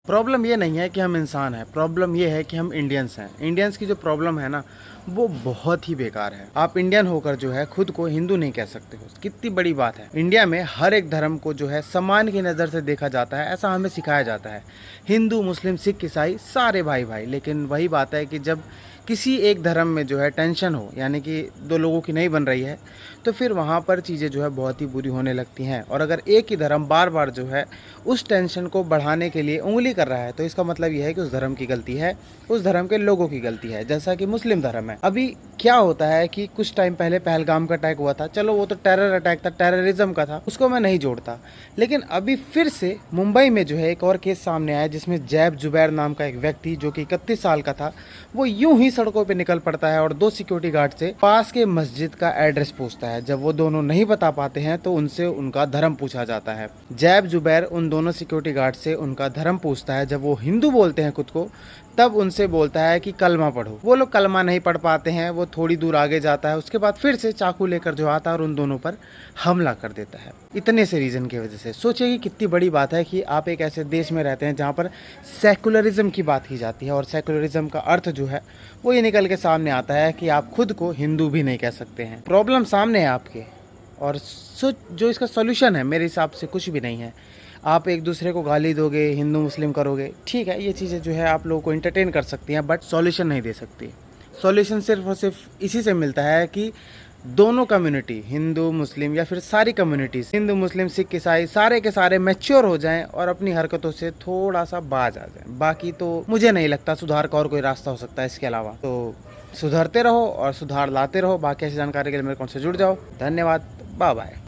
Problem ये नहीं है कि हम इंसान हैं, प्रॉब्लम ये है कि हम इंडियंस हैं। इंडियंस की जो प्रॉब्लम है ना, वो बहुत ही बेकार है। आप इंडियन होकर जो है खुद को हिंदू नहीं कह सकते हो, कितनी बड़ी बात है। इंडिया में हर एक धर्म को जो है सम्मान की नज़र से देखा जाता है, ऐसा हमें सिखाया जाता है। हिंदू, मुस्लिम, सिख, ईसाई सारे भाई भाई। लेकिन वही बात है कि जब किसी एक धर्म में जो है टेंशन हो, यानी कि दो लोगों की नहीं बन रही है, तो फिर वहाँ पर चीज़ें जो है बहुत ही बुरी होने लगती हैं। और अगर एक ही धर्म बार बार जो है उस टेंशन को बढ़ाने के लिए उंगली कर रहा है, तो इसका मतलब यह है कि उस धर्म की गलती है, उस धर्म के लोगों की गलती है। जैसा कि मुस्लिम धर्म है, अभी क्या होता है कि कुछ टाइम पहले पहलगाम का अटैक हुआ था, चलो वो तो टेरर अटैक था, टेररिज्म का था, उसको मैं नहीं जोड़ता। लेकिन अभी फिर से मुंबई में जो है एक और केस सामने आया, जिसमें जैब जुबैर नाम का एक व्यक्ति जो कि 31 साल का था, वो यूं ही सड़कों पे निकल पड़ता है और 2 सिक्योरिटी गार्ड से पास के मस्जिद का एड्रेस पूछता है। जब वो दोनों नहीं बता पाते हैं तो उनसे उनका धर्म पूछा जाता है। जैब जुबैर उन दोनों सिक्योरिटी गार्ड से उनका धर्म पूछता है। जब वो हिंदू बोलते हैं खुद को, तब उनसे बोलता है कि कलमा पढ़ो। वो लोग कलमा नहीं पढ़ पाते हैं, वो थोड़ी दूर आगे जाता है, उसके बाद फिर से चाकू लेकर जो आता है और उन दोनों पर हमला कर देता है। इतने से रीज़न की वजह से सोचिए कि कितनी बड़ी बात है कि आप एक ऐसे देश में रहते हैं जहाँ पर सेकुलरिज्म की बात की जाती है, और सेकुलरिज्म का अर्थ जो है वो ये निकल के सामने आता है कि आप खुद को हिंदू भी नहीं कह सकते हैं। प्रॉब्लम सामने है आपके, और जो इसका सोल्यूशन है मेरे हिसाब से कुछ भी नहीं है। आप एक दूसरे को गाली दोगे, हिंदू मुस्लिम करोगे, ठीक है, ये चीज़ें जो है आप लोगों को एंटरटेन कर सकती हैं, बट सॉल्यूशन नहीं दे सकती। सॉल्यूशन सिर्फ और सिर्फ इसी से मिलता है कि दोनों कम्युनिटी, हिंदू मुस्लिम या फिर सारी कम्युनिटीज, हिंदू मुस्लिम सिख ईसाई, सारे के सारे मैच्योर हो जाएं और अपनी हरकतों से थोड़ा सा बाज आ जाएं। बाकी तो मुझे नहीं लगता सुधार का और कोई रास्ता हो सकता है इसके अलावा। तो सुधरते रहो और सुधार लाते रहो। बाकी ऐसी जानकारी के लिए मेरे कौन से जुड़ जाओ। धन्यवाद, बाय बाय।